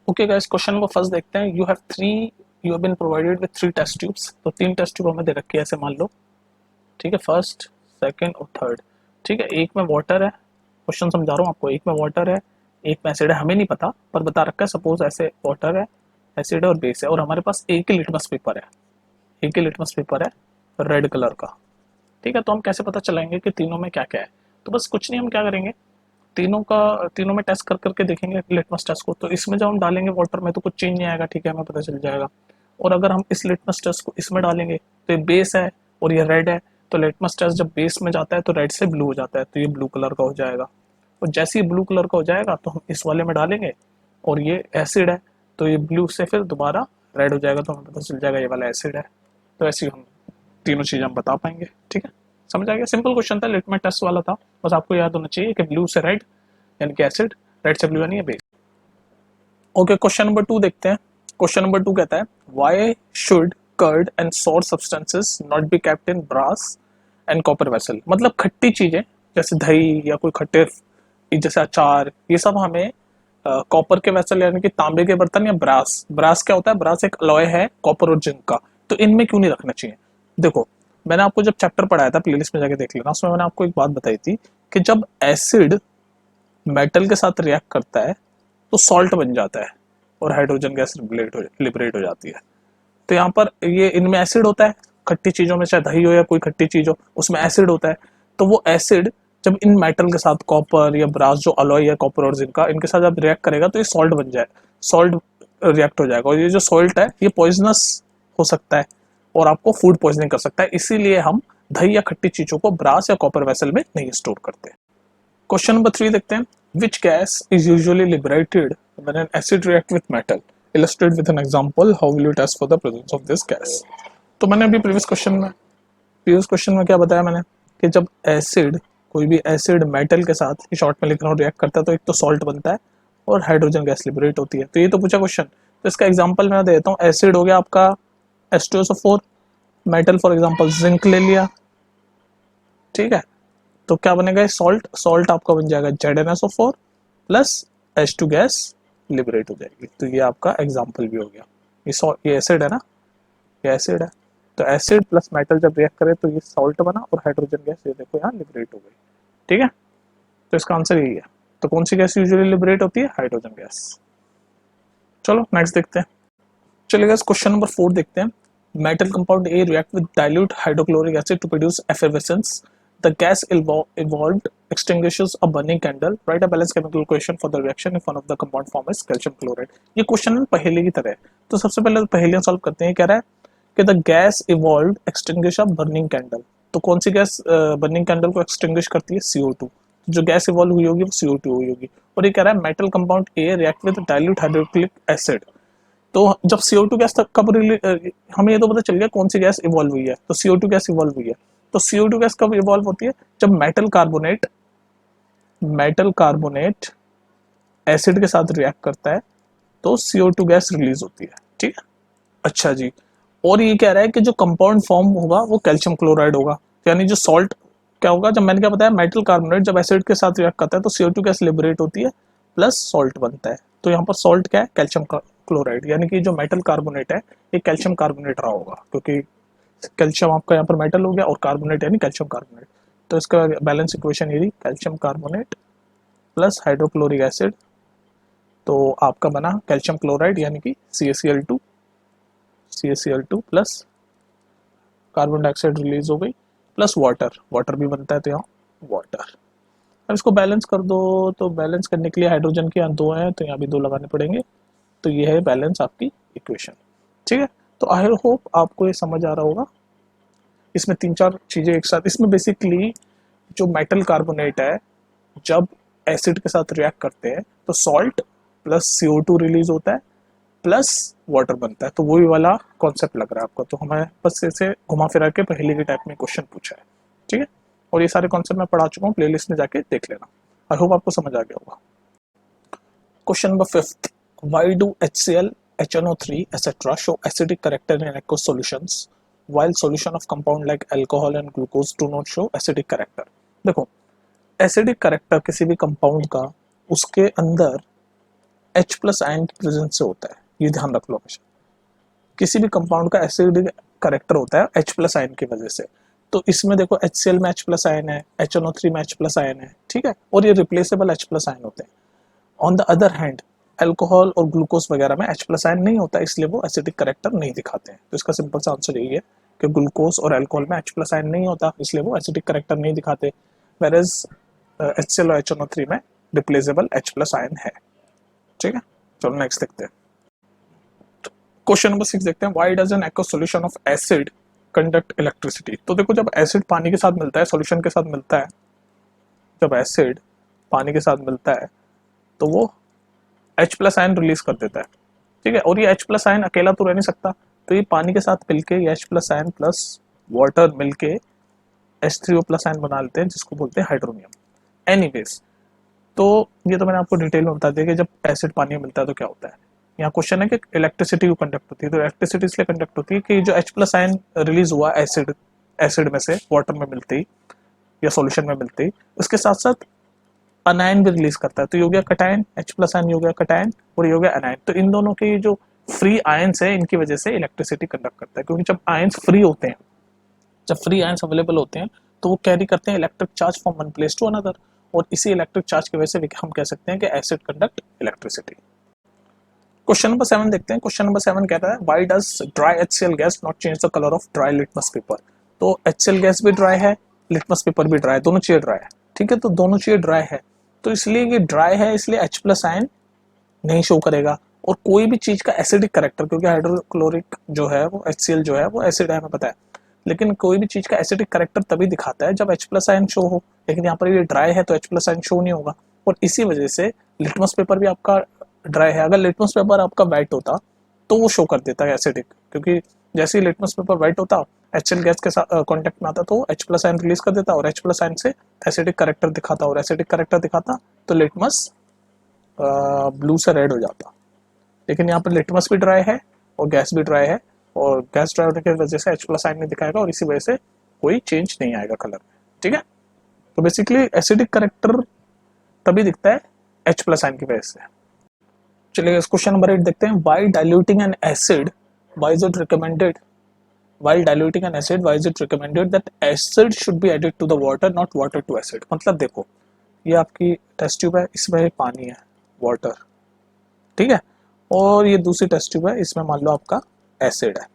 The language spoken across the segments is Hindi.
Okay guys, question number first देखते हैं। You have been provided with 3 test tubes. तो 3 टेस्ट ट्यूब हमें दे रखी है, ऐसे मान लो। ठीक है, फर्स्ट, सेकंड और थर्ड। ठीक है, एक में वाटर है, क्वेश्चन समझा रहा हूँ आपको। एक में वाटर है, एक में एसिड है, हमें नहीं पता पर बता रखा है। सपोज ऐसे वाटर है, एसिड है और बेस है, और हमारे पास एक ही लिटमस पेपर है। एक ही लिटमस पेपर है रेड कलर का। ठीक है, तो हम कैसे पता चलाएंगे कि तीनों में क्या क्या है? तो बस कुछ नहीं, हम क्या करेंगे, तीनों में टेस्ट कर करके देखेंगे लिटमस टेस्ट को। तो इसमें जब हम डालेंगे वाटर में तो कुछ चेंज नहीं आएगा, ठीक है, हमें पता चल जाएगा। और अगर हम इस लिटमस टेस्ट को इसमें डालेंगे तो ये बेस है और ये रेड है, तो लिटमस टेस्ट जब बेस में जाता है तो रेड से ब्लू हो जाता है, तो ये ब्लू कलर का हो जाएगा। और जैसे ही ब्लू कलर का हो जाएगा तो हम इस वाले में डालेंगे, और ये एसिड है तो ये ब्लू से फिर दोबारा रेड हो जाएगा, तो हमें पता चल जाएगा ये वाला एसिड है। तो ऐसे ही हम तीनों चीज़ हम बता पाएंगे। ठीक है, समझ आ गया? सिंपल क्वेश्चन था, लिटमस टेस्ट वाला था। बस आपको याद होना चाहिए कि ब्लू से रेड यानी कि एसिड, रेड से ब्लू यानी है बेस। ओके, क्वेश्चन नंबर 2 देखते हैं। क्वेश्चन नंबर 2 कहता है, why should curd and sour substances not be kept in brass and copper vessel. मतलब खट्टी चीजें जैसे दही या कोई खट्टे जैसे अचार, ये सब हमें कॉपर के वेसल यानी कि तांबे के बर्तन या ब्रास, ब्रास क्या होता है, ब्रास एक अलॉय है कॉपर और जिंक का, तो इनमें क्यों नहीं रखना चाहिए? देखो, मैंने आपको जब चैप्टर पढ़ाया था, प्लेलिस्ट में जाके देख लेना, उसमें मैंने आपको एक बात बताई थी कि जब एसिड मेटल के साथ रिएक्ट करता है तो सॉल्ट बन जाता है और हाइड्रोजन गैस लिबरेट हो जाती है। तो यहाँ पर ये इनमें एसिड होता है, खट्टी चीजों में, चाहे दही हो या कोई खट्टी चीज हो, उसमें एसिड होता है। तो वो एसिड जब इन मेटल के साथ, कॉपर या ब्रास जो अलॉय है कॉपर और जिंक का, इनके साथ जब रिएक्ट करेगा तो ये सॉल्ट बन जाए, सॉल्ट रिएक्ट हो जाएगा, और ये जो सॉल्ट है ये पॉइजनस हो सकता है और आपको फूड पॉइजनिंग कर सकता है। इसीलिए हम दही या खट्टी चीजों को ब्रास या कॉपर वेसल में नहीं स्टोर करते। क्वेश्चन नंबर 3 देखते हैं। Which gas is usually liberated when an acid react with metal? Illustrate with an example, how will you test for the presence of this gas? तो मैंने अभी प्रीवियस क्वेश्चन में क्या बताया मैंने, कि जब एसिड, कोई भी एसिड मेटल के साथ, शॉर्ट में लिख रहा हूँ, रिएक्ट करता है तो एक तो सॉल्ट बनता है और हाइड्रोजन गैस लिबरेट होती है। तो ये तो पूछा क्वेश्चन, तो इसका एग्जांपल मैं देता हूँ। एसिड हो गया आपका H2SO4, metal for example zinc ले लिया। ठीक है, तो क्या बनेगा, सॉल्ट, सॉल्ट आपका बन जाएगा ZnSO4 plus H2 gas liberate हो जाएगी। तो ये आपका एग्जाम्पल भी हो गया। ये एसिड है ना, ये एसिड है, तो एसिड प्लस मेटल जब रिएक्ट करे तो ये सॉल्ट बना और हाइड्रोजन गैस ये देखो यहाँ लिबरेट हो गई। ठीक है, तो इसका आंसर यही है। तो कौन सी गैस यूजुअली लिबरेट होती है? Hydrogen gas. चलो नेक्स्ट देखते हैं। चलिए क्वेश्चन नंबर 4 देखते हैं। Metal compound A react with dilute hydrochloric acid to produce effervescence. The gas evolved extinguishes a burning candle. Write a balanced chemical equation for the reaction if one of the compound form is calcium chloride. ये क्वेश्चन पहेली की तरह है, तो सबसे पहले पहेलियां सॉल्व करते हैं। क्या रहा है कि the gas evolved extinguish a burning candle. तो कौन सी गैस बर्निंग कैंडल को एक्सटिंग्विश करती है? CO2। जो गैस इवॉल्व हुई होगी वो CO2 हुई होगी। और ये कह रहा है metal compound A react with dilute hydrochloric acid. तो जब CO2 गैस तक कब हमें ये तो पता चल गया कौन सी गैस इवॉल्व हुई है, तो CO2 गैस इवॉल्व हुई है। तो CO2 गैस कब इवॉल्व होती है? जब मेटल कार्बोनेट एसिड के साथ रिएक्ट करता है तो CO2 गैस रिलीज होती है। ठीक है, अच्छा जी। और ये कह रहा है कि जो कंपाउंड फॉर्म होगा वो कैल्शियम क्लोराइड होगा, यानी जो सॉल्ट क्या होगा, जब मैंने क्या बताया, मेटल कार्बोनेट जब एसिड के साथ रिएक्ट करता है तो CO2 गैस लिबरेट होती है प्लस सॉल्ट बनता है। तो यहाँ पर सॉल्ट क्या है? कैल्शियम क्लोराइड, यानी कि जो मेटल कार्बोनेट है ये कैल्शियम कार्बोनेट रहा होगा, क्योंकि कैल्शियम आपका यहाँ पर मेटल हो गया और कार्बोनेट यानी कैल्शियम कार्बोनेट। तो इसका बैलेंस इक्वेशन ये calcium carbonate plus hydrochloric acid, तो आपका बना कैल्शियम क्लोराइड यानी कि CaCl2 plus carbon dioxide release हो गई प्लस वाटर, वाटर भी बनता है तो यहाँ वाटर। अब इसको बैलेंस कर दो, तो बैलेंस करने के लिए हाइड्रोजन के यहाँ 2 हैं तो यहाँ भी 2 लगाने पड़ेंगे, तो ये है बैलेंस आपकी इक्वेशन। ठीक है, तो आई होप आपको ये समझ आ रहा होगा। इसमें 3-4 चीज़ें एक साथ, इसमें बेसिकली जो मेटल कार्बोनेट है जब एसिड के साथ रिएक्ट करते हैं तो सॉल्ट प्लस CO2 रिलीज होता है प्लस वाटर बनता है, तो वही वाला कॉन्सेप्ट लग रहा है आपको। तो हमें बस ऐसे घुमा फिरा के पहले के टाइप में क्वेश्चन पूछा है। ठीक है, और ये सारे कॉन्सेप्ट मैं पढ़ा चुका हूँ, प्लेलिस्ट में जाके देख लेना। आई होप आपको समझ आ गया होगा। Question number 5, why do HCl, HNO3 etc. show acidic character in aqueous solutions while solution of compound like alcohol and glucose do not show acidic character? देखो, एसिडिक कैरेक्टर किसी भी कंपाउंड का उसके अंदर H प्लस आयन की प्रेजेंस से होता है, ये ध्यान रख लो हमेशा। किसी भी कंपाउंड का एसिडिक करेक्टर होता है H प्लस आयन की वजह से। तो इसमें देखो HCl में H प्लस आयन है, HNO3 में H प्लस आयन है, ठीक है, और ये रिप्लेसेबल H प्लस आयन होते हैं। On the other hand alcohol और ग्लूकोज वगैरह में H प्लस आयन नहीं होता, इसलिए वो एसिडिक करेक्टर नहीं दिखाते हैं। तो इसका सिंपल सा आंसर यही है कि ग्लूकोज और अल्कोहल में H प्लस आयन नहीं होता, इसलिए वो एसिडिक करेक्टर नहीं दिखाते। वेरेज HCl और HNO3 में रिप्लेसेबल H प्लस आयन है। ठीक है, चलो नेक्स्ट देखते हैं। क्वेश्चन नंबर 6 देखते हैं, why does an aqueous solution of acid conduct electricity. तो देखो जब एसिड पानी के साथ मिलता है, सॉल्यूशन के साथ मिलता है, जब एसिड पानी के साथ मिलता है तो वो H प्लस आयन रिलीज कर देता है, ठीक है, और ये H प्लस आयन अकेला तो रह नहीं सकता, तो ये पानी के साथ मिलके ये H plus ion plus water मिलके H3O प्लस आयन बना लेते हैं, जिसको बोलते हैं हाइड्रोनियम। एनीवेज, तो ये तो मैंने आपको डिटेल में बता दिया कि जब एसिड पानी में मिलता है तो क्या होता है। यहाँ क्वेश्चन है कि इलेक्ट्रिसिटी क्यों कंडक्ट होती है, तो इलेक्ट्रिसिटी इसलिए कंडक्ट होती है कि जो H प्लस आयन रिलीज हुआ एसिड एसिड में से वाटर में मिलते ही या सॉल्यूशन में मिलते ही, उसके साथ साथ अनायन भी रिलीज करता है। तो ये हो गया कटायन, H प्लस आयन हो गया कटायन, और ये हो गया अनायन। तो इन दोनों के जो फ्री आयंस है इनकी वजह से इलेक्ट्रिसिटी कंडक्ट करता है, क्योंकि जब आयंस फ्री होते हैं, जब फ्री आयंस अवेलेबल होते हैं तो वो कैरी करते हैं electric charge from one place to another, और इसी इलेक्ट्रिक चार्ज की वजह से हम कह सकते हैं कि acid conduct electricity. Question number 7 देखते हैं। क्वेश्चन नंबर 7 कहता है, why does dry HCl gas not change the colour of dry litmus paper. तो HCl गैस भी ड्राई है, लिटमस पेपर भी ड्राई है, दोनों चीजें ड्राई है, ठीक है, तो दोनों चीजें ड्राई है, तो इसलिए ये ड्राई है, इसलिए H प्लस आयन नहीं शो करेगा। और कोई भी चीज का एसिडिक करेक्टर, क्योंकि हाइड्रोक्लोरिक जो है वो HCl जो है वो एसिड है, हमें पता है, लेकिन कोई भी चीज का एसिडिक करेक्टर तभी दिखाता है जब H प्लस आयन शो हो, लेकिन यहाँ पर ये ड्राई है तो H प्लस आयन शो नहीं होगा, और इसी वजह से लिटमस पेपर भी आपका ड्राई है। अगर लिटमस पेपर आपका वेट होता तो वो शो कर देता है एसिडिक, क्योंकि जैसे ही लिटमस पेपर वेट होता, HCl गैस के साथ कांटेक्ट में आता तो H प्लस आयन रिलीज कर देता, और H प्लस आयन से एसिडिक करेक्टर दिखाता, और एसिडिक करेक्टर दिखाता तो लिटमस ब्लू से रेड हो जाता। लेकिन यहाँ पर लिटमस भी ड्राई है और गैस भी ड्राई है, और गैस ड्राई होने की वजह से H प्लस आयन नहीं दिखाएगा, और इसी वजह से कोई चेंज नहीं आएगा कलर में। ठीक है, तो बेसिकली एसिडिक करेक्टर तभी दिखता है H प्लस आयन की वजह से। चलिए क्वेश्चन नंबर 8 देखते हैं, why diluting N acid why is it recommended, while diluting an acid why is it recommended that acid should be added to the water not water to acid। मतलब देखो ये आपकी टेस्ट ट्यूब है, इसमें पानी है, वाटर, ठीक है, और ये दूसरी टेस्ट ट्यूब है, इसमें मान लो आपका एसिड है।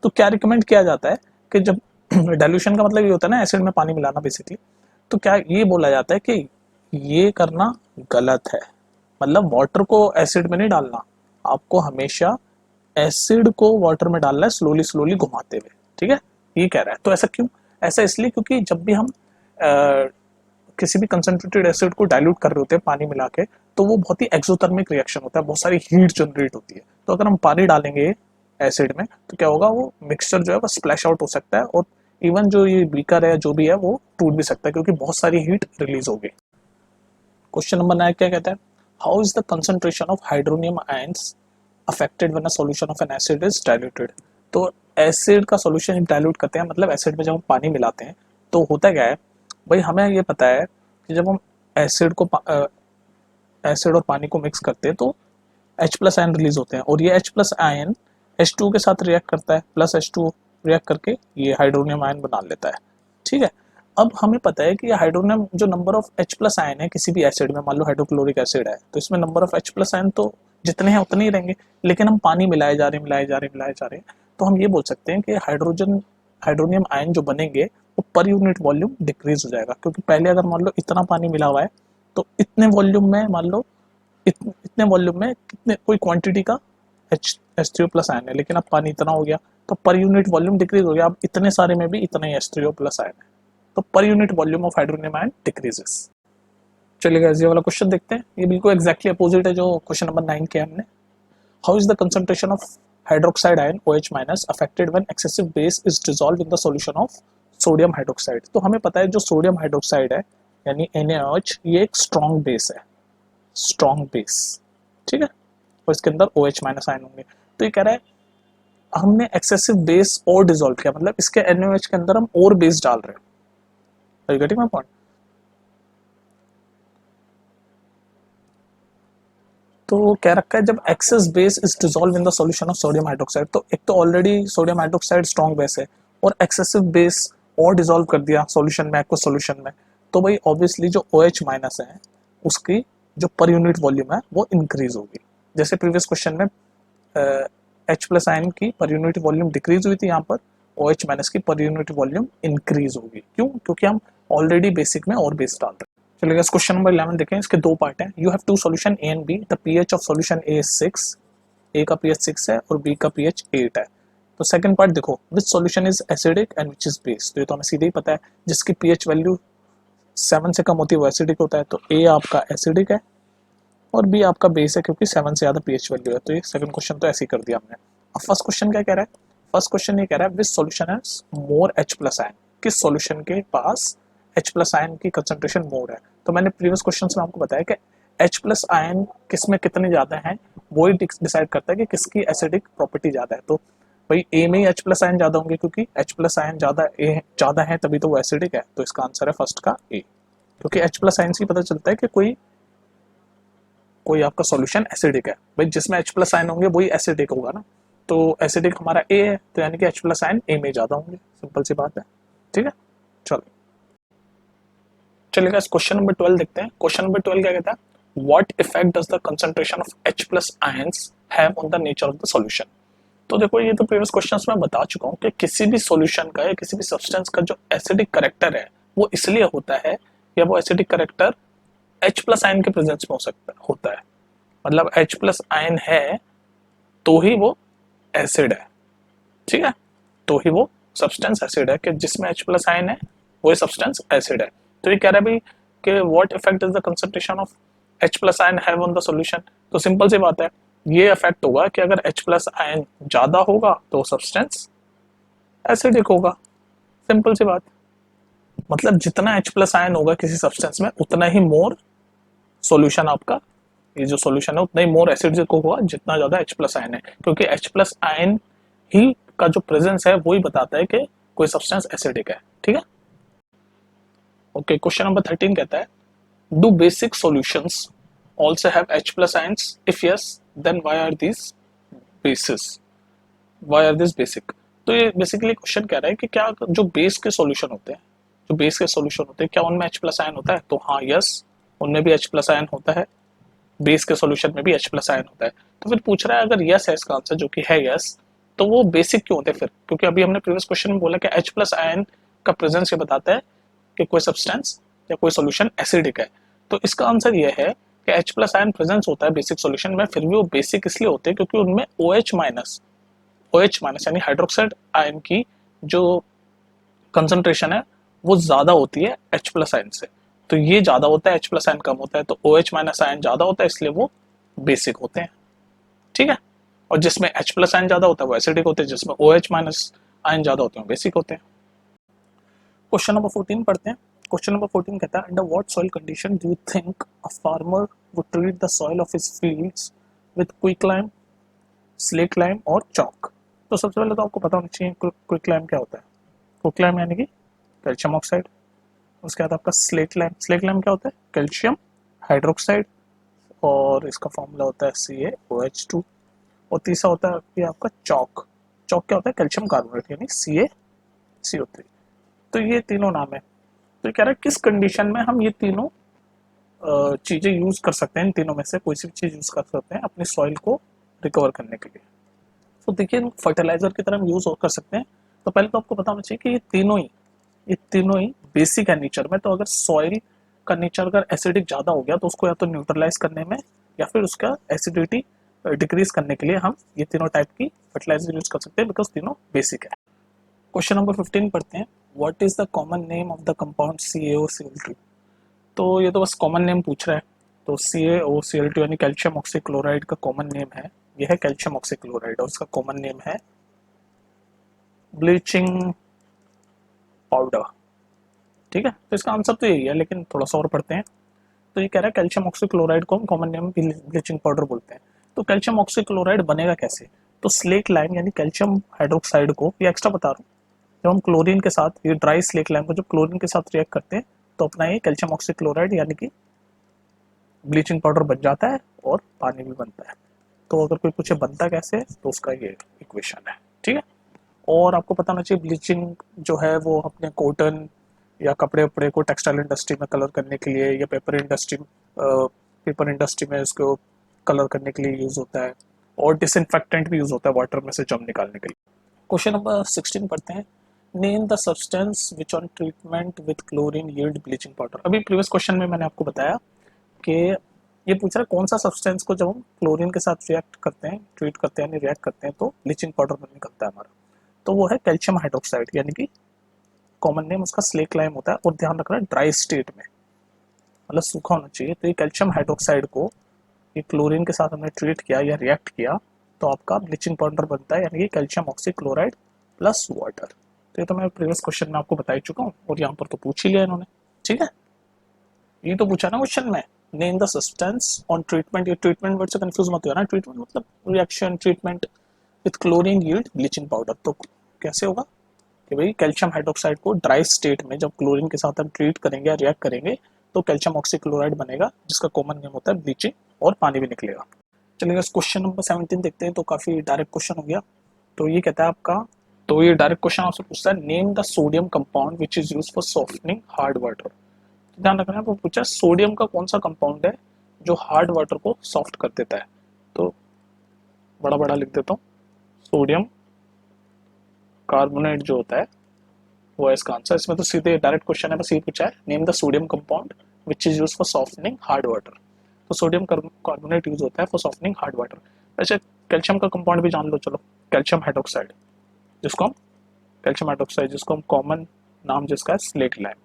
तो क्या रिकमेंड किया जाता है कि जब डाइल्यूशन का मतलब ये होता है ना एसिड में पानी मिलाना बेसिकली, तो क्या ये बोला जाता है कि ये करना गलत है, मतलब वाटर को एसिड में नहीं डालना, आपको हमेशा एसिड को वाटर में डालना है स्लोली स्लोली घुमाते हुए, ठीक है, ये कह रहा है। तो ऐसा क्यों, ऐसा इसलिए क्योंकि जब भी हम किसी भी कंसंट्रेटेड एसिड को डाइल्यूट कर रहे होते हैं पानी मिला के, तो वो बहुत ही एक्सोथर्मिक रिएक्शन होता है, बहुत सारी हीट जनरेट होती है। तो अगर हम पानी डालेंगे एसिड में तो क्या होगा, वो मिक्सचर जो है वो स्प्लैश आउट हो सकता है, और इवन जो ये बीकर है जो भी है वो टूट भी सकता है, क्योंकि बहुत सारी हीट रिलीज होगी। क्वेश्चन नंबर 9 क्या कहता है, how is the concentration of hydronium ions affected when a solution of N acid is diluted. तो एसिड का सॉल्यूशन डाइल्यूट करते हैं, मतलब एसिड में जब हम पानी मिलाते हैं तो होता क्या है भाई, हमें ये पता है कि जब हम एसिड को एसिड और पानी को मिक्स करते हैं तो H प्लस आयन रिलीज होते हैं, और ये H प्लस आयन H2 के साथ रिएक्ट करता है, प्लस H2 रिएक्ट करके ये हाइड्रोनियम आयन बना लेता है। ठीक है, अब हमें पता है कि ये हाइड्रोनियम जो number of H plus ion है किसी भी एसिड में, मान लो हाइड्रोक्लोरिक एसिड है तो इसमें number of H plus ion तो जितने हैं उतने ही रहेंगे, लेकिन हम पानी मिलाए जा रहे हैं मिलाए जा रहे हैं मिलाए जा रहे हैं, तो हम ये बोल सकते हैं कि हाइड्रोनियम आयन जो बनेंगे वो पर यूनिट वॉल्यूम डिक्रीज हो जाएगा, क्योंकि पहले अगर मान लो इतना पानी मिला हुआ है तो इतने वॉल्यूम में मान लो इतने वॉल्यूम में कितने कोई क्वांटिटी का H3O प्लस आयन है, लेकिन अब पानी इतना हो गया तो पर यूनिट वॉल्यूम डिक्रीज हो गया, अब इतने सारे में भी इतना ही H3O प्लस आयन है, तो per unit volume of hydronium ion decreases. चलिए गाइस ये वाला क्वेश्चन देखते हैं, ये बिल्कुल एक्जैक्टली अपोजिट है जो क्वेश्चन नंबर 9 किया हमने। How is the concentration of hydroxide ion OH minus affected when excessive base is dissolved in the solution of sodium hydroxide. तो हमें पता है जो सोडियम हाइड्रोक्साइड है यानी NaOH, ये एक स्ट्रॉन्ग बेस है, स्ट्रॉन्ग बेस, ठीक है, और इसके अंदर OH माइनस आयन होंगे। तो ये कह रहा है हमने एक्सेसिव बेस और डिसॉल्व किया, मतलब इसके NaOH के अंदर हम और बेस डाल रहे हैं। Are you getting my point? तो क्या रखा है, जब excess base is dissolve in the solution of sodium hydroxide, तो एक तो already sodium hydroxide strong base है और एक्सेसिव बेस और डिसॉल्व कर दिया सॉल्यूशन में, एक्वस सॉल्यूशन में, तो भाई ऑब्वियसली जो OH माइनस है उसकी जो पर यूनिट वॉल्यूम है वो इंक्रीज होगी। जैसे प्रीवियस क्वेश्चन में H प्लस आयन की पर यूनिट वॉल्यूम डिक्रीज हुई थी, यहाँ पर OH माइनस की पर यूनिट वॉल्यूम इंक्रीज होगी। क्यों? क्योंकि हम ऑलरेडी बेसिक में और बेस डाल रहे हैं। चलिए क्वेश्चन नंबर 11 देखें, इसके दो पार्ट हैं। You have two solution A and B, the pH of solution A is 6, A का पीएच 6 है और बी का पीएच 8 है। तो सेकंड पार्ट देखो, which solution is acidic and which is base, तो ये तो हमें सीधे ही पता है, जिसकी पीएच वैल्यू 7 से कम होती है वो एसिडिक होता है, तो ए आपका एसिडिक है और बी आपका बेस है क्योंकि 7 से ज़्यादा पीएच वैल्यू है। तो ये सेकंड क्वेश्चन तो ऐसे ही कर दिया हमने। अब फर्स्ट क्वेश्चन क्या कह रहा है? फर्स्ट क्वेश्चन ये कह रहा है which solution has more H plus ion, किस सॉल्यूशन के पास H प्लस आयन की कंसंट्रेशन मोर है। तो मैंने प्रीवियस क्वेश्चन में आपको बताया कि H प्लस आयन किस में कितने ज़्यादा हैं वो ही डिसाइड करता है कि किसकी एसिडिक प्रॉपर्टी ज़्यादा है। तो भाई ए में ही H प्लस आयन ज़्यादा होंगे क्योंकि H प्लस आयन ज़्यादा है तभी तो वो एसिडिक है। तो इसका आंसर है फर्स्ट का ए, क्योंकि H प्लस आयन से पता चलता है कि कोई आपका सॉल्यूशन एसिडिक है। भाई जिसमें H प्लस आयन होंगे वही एसिडिक होगा ना, तो एसिडिक हमारा ए है, तो यानी कि H प्लस आयन ए में ज़्यादा होंगे, सिंपल सी बात है। ठीक है, चलो चलिएगा क्वेश्चन नंबर 12 देखते हैं। क्वेश्चन नंबर 12 क्या कहता है, what effect does the concentration of H plus ions have on the nature of the solution. तो देखो ये तो प्रीवियस क्वेश्चंस में बता चुका हूँ कि किसी भी सॉल्यूशन का या किसी भी सब्सटेंस का जो एसिडिक करेक्टर है वो इसलिए होता है या वो acidic character H plus ion के प्रेजेंस में होता है। मतलब H प्लस आयन है तो ही वो एसिड है, ठीक है, तो ही वो सब्सटेंस एसिड है, कि जिसमें H प्लस आयन है वो सब्सटेंस एसिड है। तो ये कह रहा है भाई कि what effect is the concentration of H plus ion have on the solution. तो सिंपल सी बात है, ये इफेक्ट होगा कि अगर H प्लस आयन ज्यादा होगा तो सब्सटेंस एसिडिक होगा, सिंपल सी बात। मतलब जितना H प्लस आयन होगा किसी सब्सटेंस में उतना ही मोर सॉल्यूशन आपका, ये जो सॉल्यूशन है उतना ही मोर एसिडिक होगा जितना ज्यादा H प्लस आयन है, क्योंकि H प्लस आयन ही का जो प्रेजेंस है वही बताता है कि कोई सब्सटेंस एसिडिक है। ठीक है, ओके। क्वेश्चन नंबर 13 कहता है, do basic solutions also have H plus ions, if yes then why are these basic. तो ये बेसिकली क्वेश्चन कह रहा है कि क्या जो बेस के सॉल्यूशन होते हैं, जो बेस के सॉल्यूशन होते हैं, क्या उनमें H प्लस आयन होता है? तो हाँ, यस, उनमें भी H प्लस आयन होता है, बेस के सॉल्यूशन में भी H प्लस आयन होता है। तो फिर पूछ रहा है अगर यस है इसका आंसर, जो कि है यस, तो वो बेसिक क्यों होते हैं फिर? क्योंकि अभी हमने प्रीवियस क्वेश्चन में बोला कि H प्लस आयन का प्रेजेंस ये बताता है कि कोई सब्सटेंस या कोई सॉल्यूशन एसिडिक है। तो इसका आंसर ये है कि H प्लस आयन प्रेजेंस होता है बेसिक सॉल्यूशन में, फिर भी वो बेसिक इसलिए होते हैं क्योंकि उनमें OH माइनस यानी हाइड्रोक्साइड आयन की जो कंसंट्रेशन है वो ज्यादा होती है H प्लस आयन से। तो ये ज्यादा होता है, H प्लस आयन कम होता है, तो OH माइनस आयन ज्यादा होता है, इसलिए वो बेसिक होते हैं। ठीक है, और जिसमें H प्लस आयन ज्यादा होता है वो एसिडिक होते हैं, जिसमें OH माइनस आयन ज्यादा होते हैं बेसिक होते हैं। क्वेश्चन नंबर 14 पढ़ते हैं। क्वेश्चन नंबर 14 कहता है, under what soil condition do you think a farmer would treat the soil of his fields with quicklime, slate lime और चॉक। तो सबसे पहले तो आपको पता होना चाहिए क्विकलाइम क्या होता है। क्विकलाइम यानी कि कैल्शियम ऑक्साइड, उसके बाद आपका स्लेट लाइम क्या होता है? कैल्शियम हाइड्रोक्साइड, और इसका फॉर्मूला होता है CaOH2। और तीसरा होता है आपका चॉक क्या होता है? कैल्शियम कार्बोनेट यानी CaCO3। तो ये तीनों नाम है। तो ये कह रहा है किस कंडीशन में हम ये तीनों चीजें यूज कर सकते हैं, इन तीनों में से कोई सी भी चीज यूज कर सकते हैं अपनी सॉइल को रिकवर करने के लिए। तो देखिए फर्टिलाइजर की तरह यूज कर सकते हैं। तो पहले तो आपको पता होना चाहिए कि ये तीनों ही बेसिक है नेचर में। तो अगर सॉइल का नेचर अगर एसिडिक ज्यादा हो गया तो उसको या तो न्यूट्रलाइज करने में या फिर उसका एसिडिटी डिक्रीज करने के लिए हम ये तीनों टाइप की फर्टिलाइजर यूज कर सकते हैं, बिकॉज तीनों बेसिक है। क्वेश्चन नंबर 15 पढ़ते हैं, what is the common name of the compound CaOCl2। तो ये तो बस कॉमन नेम पूछ रहा है। तो CaOCl2 यानी कैल्शियम ऑक्सीक्लोराइड का कॉमन नेम है, यह है कैल्शियम ऑक्सीक्लोराइड, और इसका कॉमन नेम है ब्लीचिंग पाउडर। ठीक है, तो इसका आंसर तो यही है, लेकिन थोड़ा सा और पढ़ते हैं। तो ये कह रहा है कैल्शियम ऑक्सीक्लोराइड को हम कॉमन नेम ब्लीचिंग पाउडर बोलते हैं। तो कैल्शियम ऑक्सीक्लोराइड बनेगा कैसे? तो स्लेट लाइम यानी कैल्शियम हाइड्रोक्साइड को, ये एक्स्ट्रा बता रहा हूँ, जब हम क्लोरीन के साथ, ये ड्राई स्लेट लाइम को जब क्लोरीन के साथ रिएक्ट करते हैं तो अपना ये कैल्शियम ऑक्सीक्लोराइड यानी कि ब्लीचिंग पाउडर बन जाता है, और पानी भी बनता है। तो अगर कोई पूछे बनता कैसे तो उसका ये इक्वेशन है, ठीक है। और आपको पता होना चाहिए ब्लीचिंग जो है वो अपने कॉटन या कपड़े वपड़े को टेक्सटाइल इंडस्ट्री में कलर करने के लिए या पेपर इंडस्ट्री में इसको कलर करने के लिए यूज होता है, और डिसइंफेक्टेंट भी यूज होता है वाटर में से जम निकालने के लिए। क्वेश्चन नंबर 16 पढ़ते हैं। Name the substance which on treatment with chlorine yield bleaching powder. अभी प्रीवियस क्वेश्चन में मैंने आपको बताया कि ये पूछ रहा है कौन सा सब्सटेंस को जब हम क्लोरीन के साथ रिएक्ट करते हैं, ट्रीट करते हैं यानी रिएक्ट करते हैं तो ब्लीचिंग पाउडर बन निकलता है हमारा। तो वो है कैल्शियम हाइड्रोक्साइड, यानी कि कॉमन नेम उसका स्लेक लाइम होता है, और ध्यान रखना ड्राई स्टेट में, मतलब सूखा होना चाहिए। तो ये कैल्शियम हाइड्रोक्साइड को ये क्लोरीन के साथ हमने ट्रीट किया या रिएक्ट किया तो आपका ब्लीचिंग पाउडर बनता है, यानी कि कैल्शियम ऑक्सीक्लोराइड प्लस वाटर। तो ये तो मैं प्रीवियस क्वेश्चन में आपको बता ही चुका हूँ, और यहाँ पर तो पूछ ही लिया इन्होंने, ठीक है। ये तो पूछा ना क्वेश्चन में, name the substance on treatment. ये ट्रीटमेंट वर्ड से कंफ्यूज मत हो ना, ट्रीटमेंट मतलब reaction, treatment with chlorine yield bleaching powder. तो कैसे होगा कि भाई कैल्शियम हाइड्रोक्साइड को ड्राई स्टेट में जब क्लोरीन के साथ हम ट्रीट करेंगे या रिएक्ट करेंगे तो कैल्शियम ऑक्सीक्लोराइड बनेगा, जिसका कॉमन नेम होता है ब्लीचिंग, और पानी भी निकलेगा। चलिए क्वेश्चन नंबर 17 देखते हैं। तो काफी डायरेक्ट क्वेश्चन हो गया। तो ये कहता है आपका, तो ये डायरेक्ट क्वेश्चन आपसे पूछता है name the sodium compound which is use for softening hard water. ध्यान रखना, वो पूछा सोडियम का कौन सा कंपाउंड है जो हार्ड वाटर को सॉफ्ट कर देता है। तो बड़ा बड़ा लिख देता हूँ, सोडियम कार्बोनेट जो होता है वो है इसका आंसर। इसमें तो सीधे डायरेक्ट क्वेश्चन है, बस ये पूछा है name the sodium compound which is use for softening hard water. तो सोडियम कार्बोनेट यूज होता है फॉर सॉफ्टनिंग हार्ड वाटर। वैसे कैल्शियम का कंपाउंड भी जान लो, चलो कैल्शियम हाइड्रोक्साइड, जिसको हम कैल्शियम हाइड्रोक्साइड जिसको हम कॉमन नाम जिसका है स्लेट लाइम,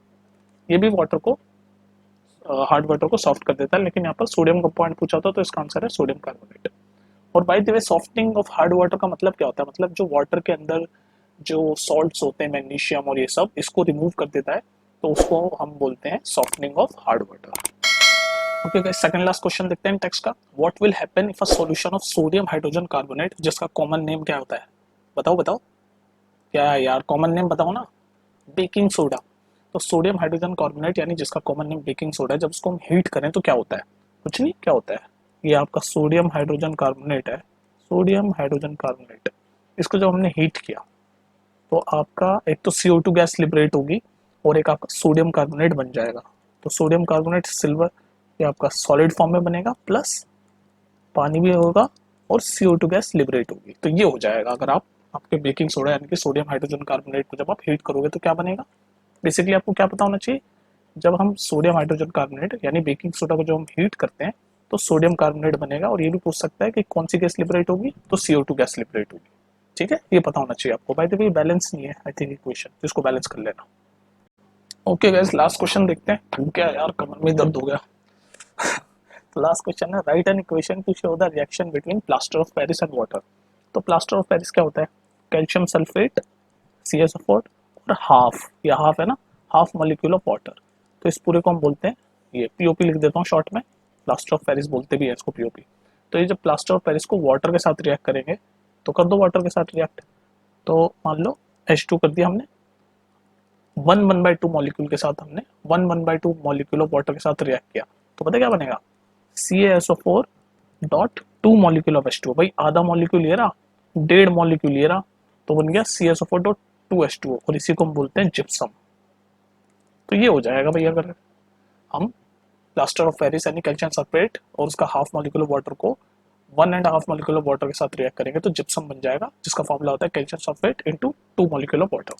ये भी वाटर को हार्ड वाटर को सॉफ्ट कर देता है। लेकिन यहाँ पर सोडियम कंपाउंड पूछा था तो इसका आंसर है सोडियम कार्बोनेट। और by the way softening of hard water का मतलब क्या होता है, मतलब जो वाटर के अंदर जो सॉल्ट्स होते हैं मैग्नीशियम और ये सब, इसको रिमूव कर देता है, तो उसको हम बोलते हैं softening of hard water. Okay guys, second last question देखते हैं टेक्स्ट का। What will happen if a solution of sodium hydrogen carbonate, जिसका कॉमन नेम क्या होता है, बताओ बताओ क्या है यार, कॉमन नेम बताओ ना। Baking soda. तो सोडियम हाइड्रोजन कार्बोनेट यानी जिसका कॉमन नेम बेकिंग सोडा है, जब उसको हम हीट करें तो क्या होता है, कुछ नहीं, क्या होता है, ये आपका सोडियम हाइड्रोजन कार्बोनेट है, सोडियम हाइड्रोजन कार्बोनेट। इसको जब हमने हीट किया तो आपका एक तो CO2 गैस लिबरेट होगी और एक आपका सोडियम कार्बोनेट बन जाएगा। तो सोडियम कार्बोनेट सिल्वर ये आपका सॉलिड फॉर्म में बनेगा, प्लस पानी भी होगा और CO2 गैस लिबरेट होगी। तो ये हो जाएगा अगर आप आपके बेकिंग सोडा यानी कि सोडियम हाइड्रोजन कार्बोनेट को जब आप हीट करोगे तो क्या बनेगा। बेसिकली आपको क्या पता होना चाहिए, जब हम सोडियम हाइड्रोजन कार्बोनेट यानी बेकिंग सोडा को जब हम हीट करते हैं तो सोडियम कार्बोनेट बनेगा, और ये भी पूछ सकता है कि कौन सी गैस लिबरेट होगी, तो CO2 गैस लिबरेट होगी। ठीक है, ये पता होना चाहिए आपको। बाय द वे बैलेंस नहीं है आई थिंक इक्वेशन, जिसको बैलेंस कर लेना। ओके गाइस, लास्ट क्वेश्चन देखते हैं। क्या यार, कमर में दर्द हो गया। तो लास्ट क्वेश्चन है, right an equation two show the reaction between plaster of Paris and water. तो प्लास्टर ऑफ पेरिस क्या होता है, कैल्शियम सल्फेट CaSO4 और हाफ, या हाफ है ना, हाफ मॉलिक्यूल ऑफ वाटर। तो इस पूरे को हम बोलते हैं, ये POP लिख देता हूँ शॉर्ट में, प्लास्टर ऑफ पेरिस बोलते भी है इसको POP। तो ये जब प्लास्टर ऑफ पेरिस को वाटर के साथ रिएक्ट करेंगे, तो कर दो वाटर के साथ रिएक्ट। तो मान लो H2 कर दिया हमने, 1/2 मॉलिक्यूल के साथ हमने 1/2 मॉलिक्यूल ऑफ वाटर के साथ रिएक्ट किया, तो पता क्या बनेगा, CaSO4.2 मॉलिक्यूल ऑफ H2। भाई आधा मॉलिक्यूल ये रहा, 1.5 मॉलिक्यूल ये रहा, तो बन गया CaSO4.2H2O, और इसी को हम बोलते हैं जिप्सम। तो ये हो जाएगा भाई, अगर हम प्लास्टर ऑफ पेरिस यानी कैल्शियम सल्फेट और उसका हाफ मॉलिक्यूल ऑफ वाटर को 1.5 मॉलिक्यूल ऑफ वाटर के साथ रिएक्ट करेंगे तो जिप्सम बन जाएगा, जिसका फॉर्मूला होता है calcium sulphate into 2 molecule of water.